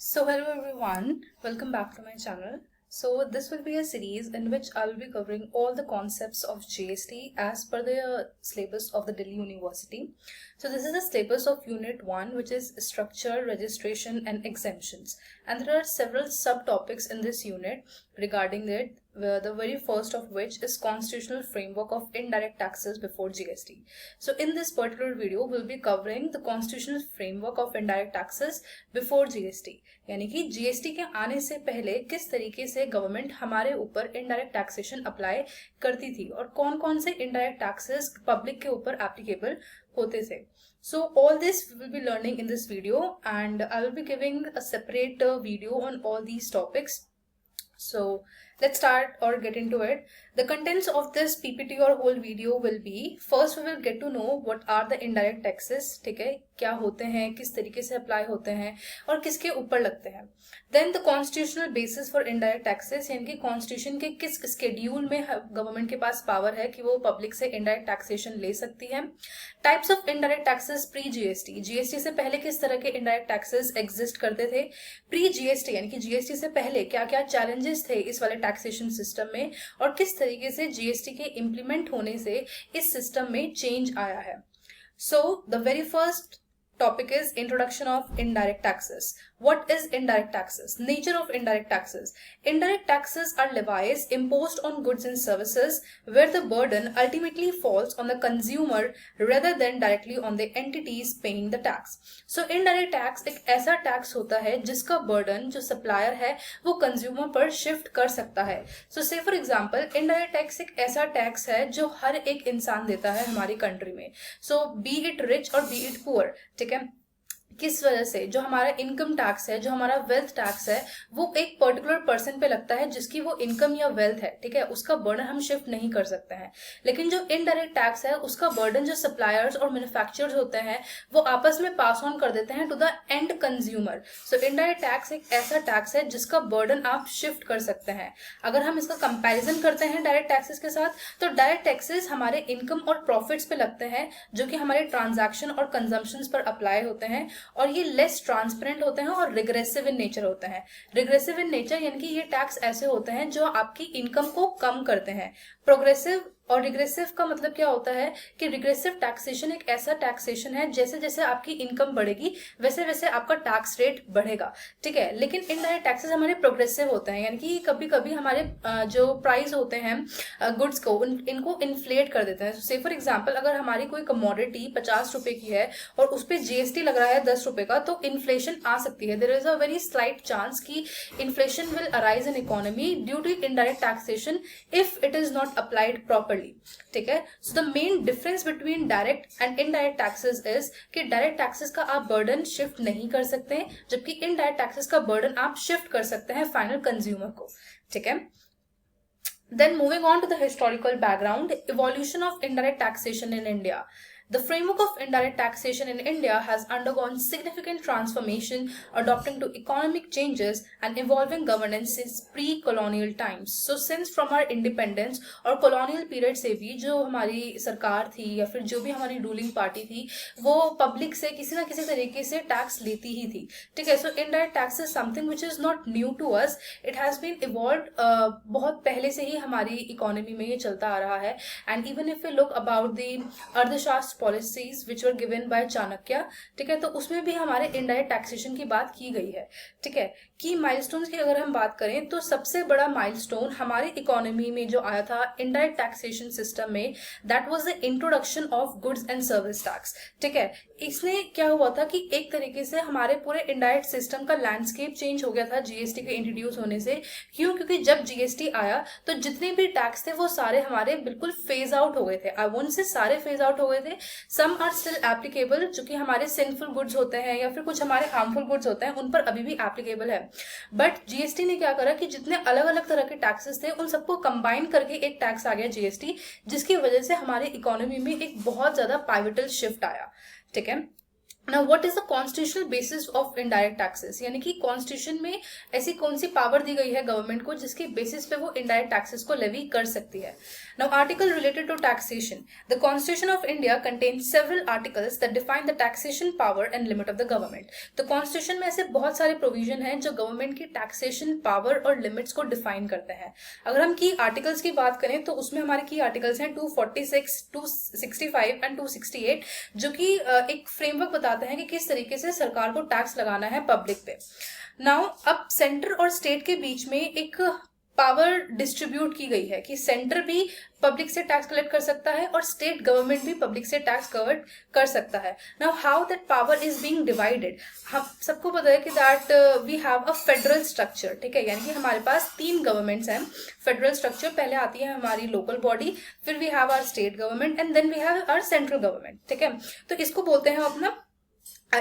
So hello everyone, welcome back to my channel. So this will be a series in which I will be covering all the concepts of GST as per the syllabus of the Delhi University. So this is the syllabus of Unit 1, which is structure, registration and exemptions. And there are several subtopics in this unit regarding it, the very first of which is constitutional framework of indirect taxes before GST. So in this particular video, we'll be covering the constitutional framework of indirect taxes before GST. यानी कि GST के आने से पहले किस तरीके से government हमारे ऊपर इनडायरेक्ट टैक्सेशन अप्लाई करती थी और कौन कौन से इनडायरेक्ट टैक्सेस पब्लिक के ऊपर एप्लीकेबल होते थे. So all this we will be learning in this video and I will be giving a separate video on all these topics. So let's start or get into it. The contents of this PPT or whole video will be, first we will get to know what are the indirect taxes, ठीक है, क्या होते हैं, किस तरीके से apply होते हैं और किसके ऊपर लगते हैं. Then the constitutional basis for indirect taxes, यानी कि कॉन्स्टिट्यूशन के किस स्केड्यूल में गवर्नमेंट के पास पावर है कि वो पब्लिक से इनडायरेक्ट टैक्सेशन ले सकती है. Types of indirect taxes pre GST, GST से पहले किस तरह के इनडायरेक्ट टैक्सेस एग्जिस्ट करते थे. प्री जीएसटी यानी कि जीएसटी से पहले क्या क्या चैलेंजेस थे इस वाले टैक्सेशन सिस्टम में और किस तरीके से जीएसटी के इम्प्लीमेंट होने से इस सिस्टम में चेंज आया है. So the very first topic is introduction of indirect taxes. What is indirect taxes? Nature of indirect taxes. Indirect taxes are levies imposed on goods and services where the burden ultimately falls on the consumer rather than directly on the entities paying the tax. So indirect tax एक ऐसा tax होता है जिसका burden जो supplier है वो consumer पर shift कर सकता है. So say for example, indirect tax एक ऐसा टैक्स है जो हर एक इंसान देता है हमारी कंट्री में. So be it rich or be it poor, ठीक है. किस वजह से जो हमारा इनकम टैक्स है, जो हमारा वेल्थ टैक्स है, वो एक पर्टिकुलर पर्सन पे लगता है जिसकी वो इनकम या वेल्थ है, ठीक है, उसका बर्डन हम शिफ्ट नहीं कर सकते हैं. लेकिन जो इनडायरेक्ट टैक्स है उसका बर्डन जो सप्लायर्स और मैन्युफैक्चरर्स होते हैं वो आपस में पास ऑन कर देते हैं to the end consumer. So indirect tax एक ऐसा टैक्स है जिसका बर्डन आप शिफ्ट कर सकते हैं. अगर हम इसका कंपेरिजन करते हैं डायरेक्ट टैक्सेस के साथ, तो डायरेक्ट टैक्सेस हमारे इनकम और प्रॉफिट्स पे लगते हैं जो कि हमारे ट्रांजैक्शन और कंजम्पशंस पर अप्लाई होते हैं और ये लेस ट्रांसपेरेंट होते हैं और रिग्रेसिव इन नेचर होते हैं. रिग्रेसिव इन नेचर यानी कि ये टैक्स ऐसे होते हैं जो आपकी इनकम को कम करते हैं. प्रोग्रेसिव और रिग्रेसिव का मतलब क्या होता है कि रिग्रेसिव टैक्सेशन एक ऐसा टैक्सेशन है जैसे जैसे आपकी इनकम बढ़ेगी वैसे वैसे आपका टैक्स रेट बढ़ेगा, ठीक है. लेकिन इनडायरेक्ट टैक्सेस हमारे प्रोग्रेसिव होते हैं यानी कि कभी कभी हमारे जो प्राइस होते हैं गुड्स को इनको इन्फ्लेट कर देते हैं. से फॉर एग्जाम्पल अगर हमारी कोई कमोडिटी 50 रुपए की है और उस पर जीएसटी लग रहा है 10 रुपए का, तो इन्फ्लेशन आ सकती है. There is a very slight chance कि inflation will arise in economy due to indirect taxation if it is not applied properly, ठीक है. So the main difference between direct and indirect taxes is कि direct taxes का आप burden shift नहीं कर सकते जबकि इनडायरेक्ट टैक्सेस का बर्डन आप शिफ्ट कर सकते हैं फाइनल कंज्यूमर को, ठीक है. Then moving on to the historical background, evolution of indirect taxation in India. The framework of indirect taxation in India has undergone significant transformation, adapting to economic changes and evolving governance since pre-colonial times. So since from our independence और colonial period से भी जो हमारी सरकार थी या फिर जो भी हमारी रूलिंग पार्टी थी वो पब्लिक से किसी ना किसी तरीके से टैक्स लेती ही थी, ठीक है. So indirect tax is something which is not new to us. It has been evolved बहुत पहले से ही हमारी इकोनॉमी में ये चलता आ रहा है. And even if you look about the Arthashastra policies which were given by Chanakya, ठीक है, तो उसमें भी हमारे इनडायरेक्ट टैक्सेशन की बात की गई है, ठीक है. की माइलस्टोन्स की अगर हम बात करें तो सबसे बड़ा माइलस्टोन हमारी इकोनॉमी में जो आया था इंडायरेक्ट टैक्सेशन सिस्टम में, that was the introduction of goods and service tax, ठीक है. इसमें क्या हुआ था कि एक तरीके से हमारे पूरे इंडायरेक्ट सिस्टम का लैंडस्केप चेंज हो गया था जीएसटी के इंट्रोड्यूस होने से. क्यों? क्योंकि जब जीएसटी आया तो जितने भी टैक्स थे वो सारे हमारे बिल्कुल फेज आउट हो गए थे. आई वोंट से सारे फेज आउट हो गए थे, सम आर स्टिल एप्लीकेबल, जो कि हमारे सिंफुल गुड्स होते हैं या फिर कुछ हमारे हार्मफुल गुड्स होते हैं उन पर अभी भी एप्लीकेबल है. बट जीएसटी ने क्या करा कि जितने अलग अलग तरह के टैक्सेस थे उन सबको कंबाइन करके एक टैक्स आ गया जीएसटी, जिसकी वजह से हमारी इकोनॉमी में एक बहुत ज्यादा पाइवटल शिफ्ट आया, ठीक है. Now what is the constitutional basis of indirect taxes, यानी कि कॉन्स्टिट्यूशन में ऐसी कौन सी पावर दी गई है गवर्नमेंट को जिसके बेसिस पे वो इनडायरेक्ट टैक्सेस को लेवी कर सकती है. Now article related to taxation. The Constitution of India contains several articles that define the taxation power and limit of the government. तो कॉन्स्टिट्यूशन में ऐसे बहुत सारे प्रोविजन हैं जो गवर्नमेंट की टैक्सेशन पावर और लिमिट्स को डिफाइन करते हैं. अगर हम की आर्टिकल्स की बात करें तो उसमें हमारे की आर्टिकल्स हैं 246, 265 एंड 268 जो कि एक फ्रेमवर्क बताते हैं कि किस तरीके से सरकार को टैक्स लगाना है पब्लिक पे. नाउ अब सेंटर और स्टेट के बीच में एक पावर डिस्ट्रीब्यूट की गई है कि सेंटर भी पब्लिक से टैक्स कलेक्ट कर सकता है और स्टेट गवर्नमेंट भी पब्लिक से टैक्स कलेक्ट कर सकता है. Now how that power is being divided, हम सबको पता है कि that we have a federal structure. ठीक है, यानी कि हमारे पास 3 गवर्नमेंट्स हैं. फेडरल स्ट्रक्चर पहले आती है हमारी लोकल बॉडी, फिर we have our state government and then we have our central government. ठीक है, तो इसको बोलते हैं अपना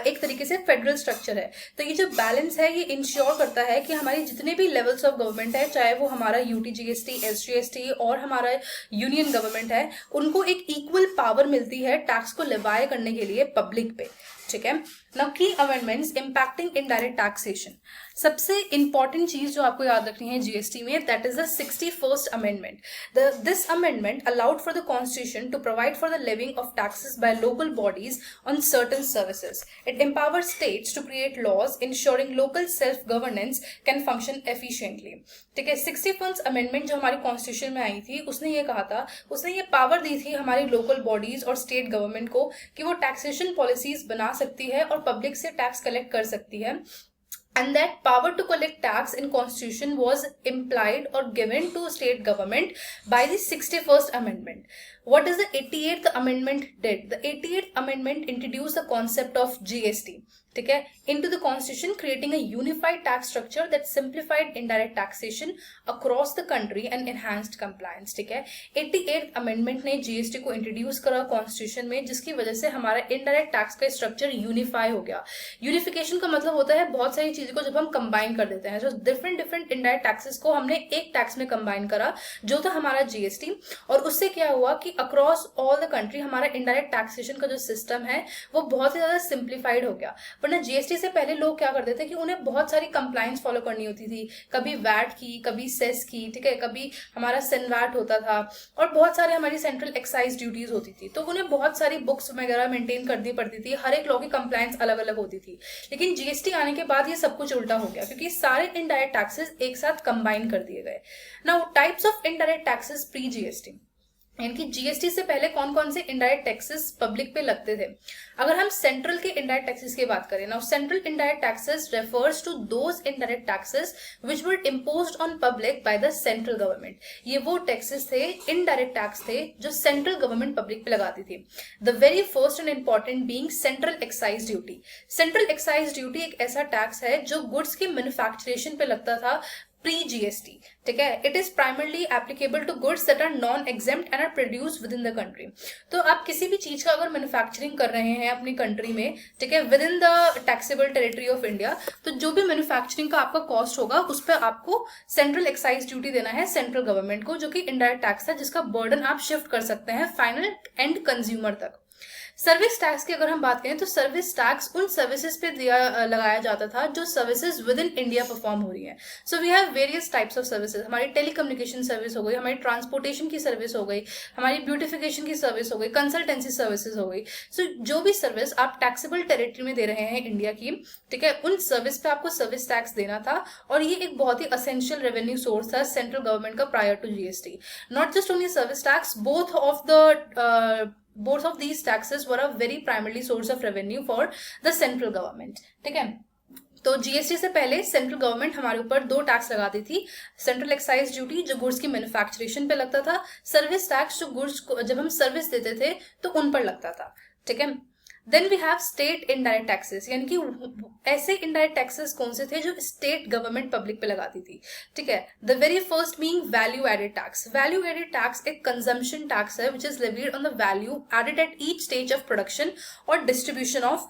एक तरीके से फेडरल स्ट्रक्चर है. तो ये जो बैलेंस है ये इंश्योर करता है कि हमारी जितने भी लेवल्स ऑफ गवर्नमेंट है, चाहे वो हमारा यूटी जीएसटी, एसजीएसटी और हमारा यूनियन गवर्नमेंट है, उनको एक इक्वल पावर मिलती है टैक्स को लेवाय करने के लिए पब्लिक पे. ठीक है, now key amendments impacting indirect taxation. सबसे इंपॉर्टेंट चीज जो आपको याद रखनी है जीएसटी में, that is the 61st amendment. This amendment allowed for the constitution to provide for the levying of taxes by local bodies on certain services. It empowers states to create laws ensuring local self governance can function efficiently. ठीक है, 61st amendment जो हमारी constitution में आई थी उसने ये कहा था, उसने ये पावर दी थी हमारी लोकल बॉडीज और स्टेट गवर्नमेंट को कि वो टैक्सेशन पॉलिसीज बना सकती है और पब्लिक से टैक्स कलेक्ट कर सकती है. And that power to collect tax in constitution was implied or given to state government by the 61st amendment. What does the 88th amendment did? The 88th amendment introduced the concept of GST. ठीक है, into the constitution, creating a unified tax structure that simplified indirect taxation across the country and enhanced compliance. ठीक है, 88th amendment ने GST को introduce करा constitution में, जिसकी वजह से हमारा इनडायरेक्ट टैक्स का स्ट्रक्चर यूनिफाई हो गया. यूनिफिकेशन का मतलब होता है बहुत सारी चीजों को जब हम कंबाइन कर देते हैं. जो डिफरेंट इनडायरेक्ट टैक्सेस को हमने एक टैक्स में कंबाइन करा जो था हमारा जीएसटी, और उससे क्या हुआ कि अक्रॉस ऑल द कंट्री हमारा इनडायरेक्ट टैक्सेशन का जो सिस्टम है वो बहुत ही ज्यादा सिंप्लीफाइड हो गया. वरना जीएसटी से पहले लोग क्या करते थे कि उन्हें बहुत सारी कंप्लायंस फॉलो करनी होती थी, कभी वैट की, कभी सेस की, ठीक है, कभी हमारा सेनवैट होता था और बहुत सारे हमारी सेंट्रल एक्साइज ड्यूटीज होती थी. तो उन्हें बहुत सारी बुक्स वगैरह मेंटेन करनी पड़ती थी, हर एक लॉ की कंप्लायंस अलग अलग होती थी. लेकिन जीएसटी आने के बाद ये सब कुछ उल्टा हो गया क्योंकि सारे इनडायरेक्ट टैक्सेस एक साथ कंबाइन कर दिए गए. Now types of indirect taxes pre GST, यानी कि जीएसटी से पहले कौन कौन से इनडायरेक्ट टैक्सेस पब्लिक पे लगते थे. अगर हम सेंट्रल के इनडायरेक्ट टैक्सेस की बात करें, now central indirect taxes refers to those indirect taxes which were imposed on public by the central government. ये वो टैक्सेस थे, इनडायरेक्ट टैक्स थे जो सेंट्रल गवर्नमेंट पब्लिक पे लगाती थी. The very first and important being central excise duty. Central excise duty एक ऐसा टैक्स है जो गुड्स के मैन्युफैक्चरेशन पे लगता था प्री जीएसटी. ठीक है, it is primarily applicable to goods that are non exempt and are produced within the country. तो आप किसी भी चीज का अगर मैन्युफैक्चरिंग कर रहे हैं अपनी कंट्री में, ठीक है, with in the taxable territory of India, तो जो भी मैन्युफैक्चरिंग का आपका कॉस्ट होगा उस पर आपको सेंट्रल एक्साइज ड्यूटी देना है सेंट्रल गवर्नमेंट को, जो कि इनडायरेक्ट टैक्स है जिसका बर्डन आप शिफ्ट कर सकते हैं फाइनल एंड कंज्यूमर तक. सर्विस टैक्स की अगर हम बात करें तो सर्विस टैक्स उन सर्विसेज पे लगाया जाता था जो services within India perform हो रही है. So we have various types of services. हमारी टेलीकम्युनिकेशन सर्विस हो गई, हमारी ट्रांसपोर्टेशन की सर्विस हो गई, हमारी ब्यूटिफिकेशन की सर्विस हो गई, कंसल्टेंसी सर्विसेज हो गई. सो जो भी सर्विस आप टैक्सेबल टेरिटरी में दे रहे हैं इंडिया की, ठीक है, उन सर्विस पे आपको सर्विस टैक्स देना था. और ये एक बहुत ही असेंशियल रेवेन्यू सोर्स था सेंट्रल गवर्नमेंट का prior to GST. Not just only service tax, both of these taxes were a very primarily source of revenue for the central government. ठीक है, तो जीएसटी से पहले सेंट्रल गवर्नमेंट हमारे ऊपर 2 tax लगाती थी. सेंट्रल एक्साइज ड्यूटी जो गुड्स की मैन्युफैक्चरेशन पे लगता था, सर्विस टैक्स जो गुड्स को जब हम सर्विस देते थे तो उन पर लगता था. ठीक है, then we have state indirect taxes, यानी कि ऐसे इनडायरेक्ट टैक्सेस कौन से थे जो स्टेट गवर्नमेंट पब्लिक पे लगाती थी. ठीक है, the very first being value added tax. Value added tax एक कंजम्पशन टैक्स है which is levied on the value added at each stage of production और distribution of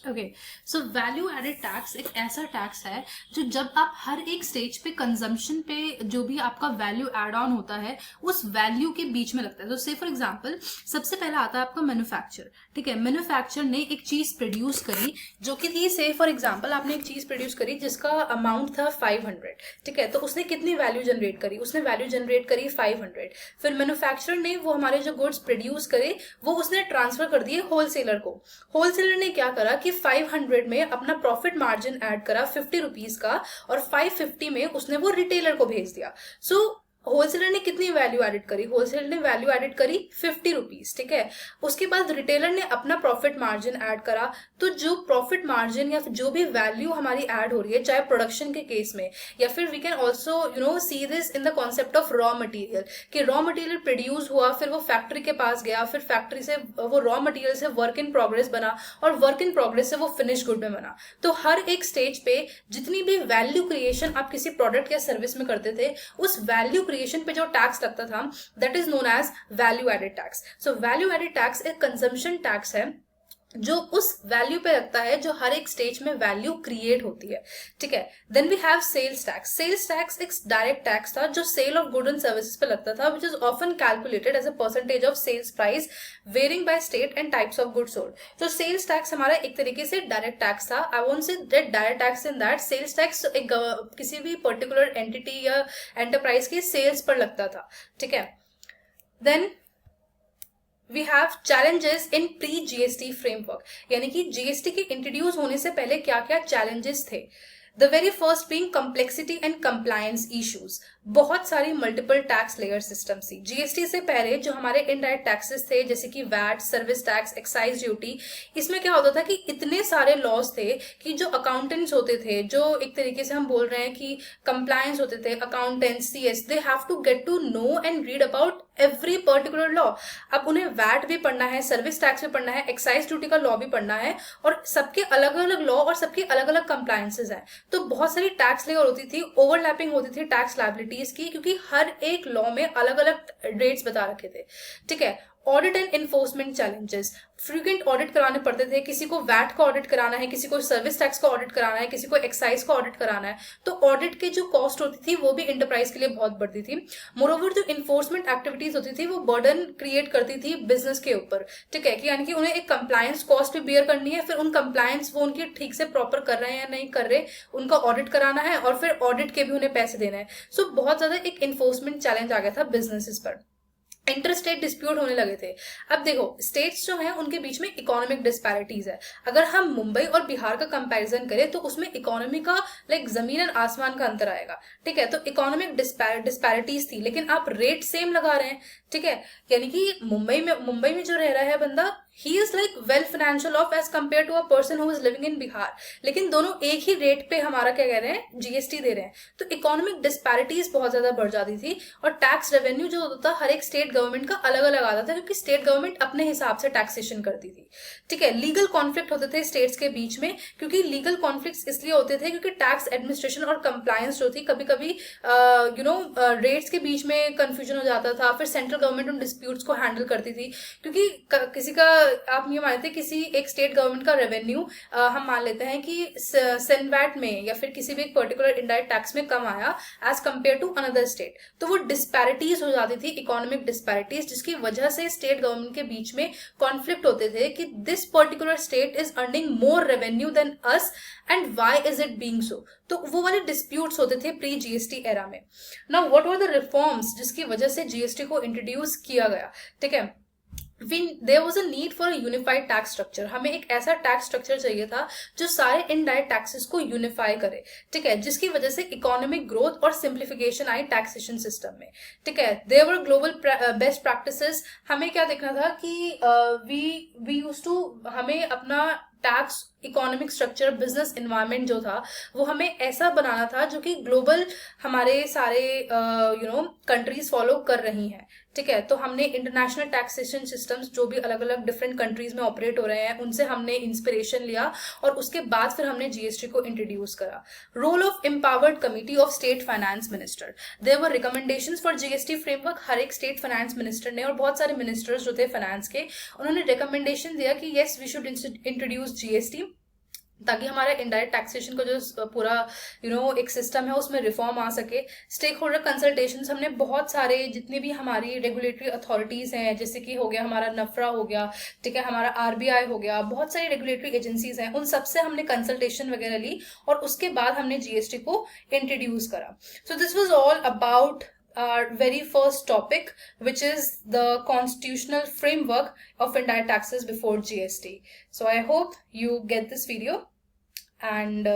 okay, so value added tax एक ऐसा tax है जो जब आप हर एक स्टेज पे कंजम्पशन पे जो भी आपका वैल्यू एड ऑन होता है उस वैल्यू के बीच में लगता है। तो से फॉर एग्जांपल सबसे पहला आता है आपका मैन्युफैक्चर। ठीक है, मैन्युफैक्चर ने एक चीज प्रोड्यूस करी जो कि थी, से फॉर एग्जांपल आपने एक चीज प्रोड्यूस करी जिसका अमाउंट था 500। ठीक है, तो उसने कितनी वैल्यू जनरेट करी? उसने वैल्यू जनरेट करी 500। फिर मैन्युफैक्चरर ने वो हमारे जो गुड्स प्रोड्यूस करे वो उसने ट्रांसफर कर दिए होलसेलर को। होलसेलर ने क्या करा कि 500 में अपना प्रॉफिट मार्जिन ऐड करा 50 रुपीज का, और 550 में उसने वो रिटेलर को भेज दिया। सो होलसेलर ने कितनी वैल्यू एडिड करी? होलसेलर ने वैल्यू एडिड करी 50 रुपीज। ठीक है, उसके बाद रिटेलर ने अपना प्रॉफिट मार्जिन ऐड करा। तो जो प्रॉफिट मार्जिन या जो भी वैल्यू हमारी ऐड हो रही है, चाहे प्रोडक्शन के केस में, या फिर we can also see this in the concept of raw material, कि रॉ मटेरियल प्रोड्यूस हुआ, फिर वो फैक्ट्री के पास गया, फिर फैक्ट्री से वो रॉ मटेरियल से वर्क इन प्रोग्रेस बना, और वर्क इन प्रोग्रेस से वो फिनिश गुड में बना। तो हर एक स्टेज पे जितनी भी वैल्यू क्रिएशन आप किसी प्रोडक्ट या सर्विस में करते थे, उस वैल्यू क्रिएशन पे जो टैक्स लगता था that is known as value added tax. So value added tax एक कंजम्पशन टैक्स है जो उस वैल्यू पे लगता है जो हर एक स्टेज में वैल्यू क्रिएट होती है। ठीक है, then we have sales tax. Sales tax एक डायरेक्ट टैक्स था जो sale of good and services पे लगता था, which is often calculated as a percentage of sales price varying by state and types of good sold. तो sales tax हमारा एक तरीके से डायरेक्ट टैक्स था। I won't say direct tax in that sales tax एक किसी भी particular entity या एंटरप्राइज की सेल्स पर लगता था। ठीक है, then we have challenges in pre GST framework, यानी कि जीएसटी के इंट्रोड्यूस होने से पहले क्या क्या चैलेंजेस थे। The very first being complexity and compliance issues. बहुत सारी मल्टीपल टैक्स लेयर सिस्टम्स थी। जीएसटी से पहले जो हमारे इनडायरेक्ट टैक्सेस थे जैसे कि VAT, service tax, excise duty, इसमें क्या होता था कि इतने सारे लॉज थे कि जो अकाउंटेंट्स होते थे, जो एक तरीके से हम बोल रहे हैं कि कंप्लायंस होते थे, accountants, CS, they have to get to know and read about every particular law. अब उन्हें वैट भी पढ़ना है, सर्विस टैक्स भी पढ़ना है, एक्साइज ड्यूटी का लॉ भी पढ़ना है, और सबके अलग अलग लॉ और सबके अलग अलग कंप्लायंसेस हैं। तो बहुत सारी टैक्स लेयर होती थी, ओवरलैपिंग होती थी टैक्स लायबिलिटीज की, क्योंकि हर एक लॉ में अलग अलग रेट्स बता रखे थे। ठीक है, audit and enforcement challenges. Frequent audit कराने पड़ते थे, किसी को वैट का ऑडिट कराना है, किसी को सर्विस टैक्स का ऑडिट कराना है, किसी को एक्साइज का ऑडिट कराना है, तो ऑडिट की जो कॉस्ट होती थी वो भी इंटरप्राइज के लिए बहुत बढ़ती थी। मोरोवर जो इन्फोर्समेंट एक्टिविटीज होती थी वो बर्डन क्रिएट करती थी बिजनेस के ऊपर। ठीक है, कि यानी कि उन्हें एक कंप्लायंस कॉस्ट भी बेयर करनी है, फिर उन कंप्लायंस वो उनकी ठीक से प्रॉपर कर रहे हैं या नहीं कर रहे, उनका ऑडिट कराना है, और फिर ऑडिट के भी उन्हें पैसे देना है। सो बहुत ज्यादा एक इन्फोर्समेंट चैलेंज आ गया था बिजनेसेस पर। इंटर स्टेट डिस्प्यूट होने लगे थे। अब देखो, स्टेट्स जो हैं उनके बीच में इकोनॉमिक डिस्पैरिटीज है। अगर हम मुंबई और बिहार का कंपैरिजन करें तो उसमें इकोनॉमी का लाइक जमीन और आसमान का अंतर आएगा। ठीक है, तो इकोनॉमिक डिस्पैरिटीज थी, लेकिन आप रेट सेम लगा रहे हैं। ठीक है, यानी कि मुंबई में जो रह रहा है बंदा, he is like well financial off as compare to a person who is living in Bihar, लेकिन दोनों एक ही रेट पे हमारा क्या कह रहे हैं, जीएसटी दे रहे हैं। तो इकोनॉमिक डिस्पैरिटीज बहुत ज्यादा बढ़ जाती थी, और टैक्स रेवेन्यू जो होता था हर एक स्टेट गवर्नमेंट का अलग अलग आता था, क्योंकि स्टेट गवर्नमेंट अपने हिसाब से टैक्सेशन करती थी। ठीक है, लीगल कॉन्फ्लिक्ट होते थे स्टेट्स के बीच में, क्योंकि लीगल कॉन्फ्लिक्ट इसलिए होते थे क्योंकि टैक्स एडमिनिस्ट्रेशन और कंप्लायंस जो थी, कभी कभी रेट्स के बीच में कंफ्यूजन हो जाता था। फिर सेंट्रल गवर्नमेंट उन डिस्प्यूट्स को हैंडल करती थी, क्योंकि किसी का, आप ये मानते हैं किसी एक स्टेट गवर्नमेंट का रेवेन्यू हम मान लेते हैं कि सेनवैट में या फिर किसी भी एक पर्टिकुलर इनडायरेक्ट टैक्स में कम आया as compare to another state, तो वो डिस्पैरिटीज हो जाती थी, इकोनॉमिक डिस्पैरिटीज, जिसकी वजह से स्टेट गवर्नमेंट के बीच में कॉन्फ्लिक्ट होते थे कि this particular state is earning more revenue than us and why is it being so. तो वो वाले डिस्प्यूट्स होते थे प्री जीएसटी एरा में। Now what were the reforms जिसकी वजह से जीएसटी को इंट्रोड्यूस किया गया? ठीक है, there was a need for a unified tax structure. हमें एक ऐसा टैक्स स्ट्रक्चर चाहिए था जो सारे इनडायरेक्ट टैक्सेस को यूनिफाई करे। ठीक है, जिसकी वजह से इकोनॉमिक ग्रोथ और सिंप्लीफिकेशन आई टैक्सेशन सिस्टम में। ठीक है, there were global best practices. हमें क्या देखना था कि वी यूज्ड टू, हमें अपना tax economic structure, business environment जो था वो हमें ऐसा बनाना था जो कि ग्लोबल हमारे सारे कंट्रीज फॉलो कर रही हैं। ठीक है, तो हमने इंटरनेशनल टैक्सेशन सिस्टम्स जो भी अलग अलग डिफरेंट कंट्रीज में ऑपरेट हो रहे हैं उनसे हमने इंस्पिरेशन लिया, और उसके बाद फिर हमने जीएसटी को इंट्रोड्यूस करा। Role of empowered committee of state finance minister. There were recommendations for GST framework. हर एक स्टेट फाइनेंस मिनिस्टर ने और बहुत सारे मिनिस्टर्स जो थे फाइनेंस के, उन्होंने रिकमेंडेशन दिया कि yes we should introduce GST. ताकि हमारा इनडायरेक्ट टैक्सेशन का जो पूरा एक सिस्टम है उसमें रिफॉर्म आ सके। स्टेक होल्डर कंसल्टेशंस हमने बहुत सारे जितनी भी हमारी रेगुलेटरी अथॉरिटीज हैं, जैसे कि हो गया हमारा नफरा हो गया, ठीक है, हमारा आरबीआई हो गया, बहुत सारी रेगुलेटरी एजेंसीज हैं, उन सबसे हमने कंसल्टेशन वगैरह ली और उसके बाद हमने जीएसटी को इंट्रोड्यूस करा। So this was all about our very first topic, which is the constitutional framework of indirect taxes before GST. So I hope you get this video, and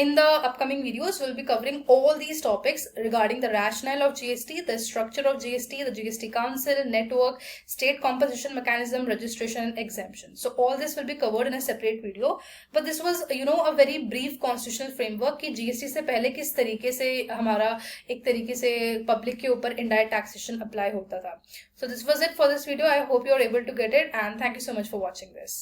in the upcoming videos we'll be covering all these topics regarding the rationale of GST, the structure of GST, the GST council, network, state composition mechanism, registration and exemption. So all this will be covered in a separate video, but this was a very brief constitutional framework कि GST से पहले किस तरीके से हमारा एक तरीके से पब्लिक के ऊपर indirect taxation apply होता था. So this was it for this video. I hope you are able to get it, and thank you so much for watching this.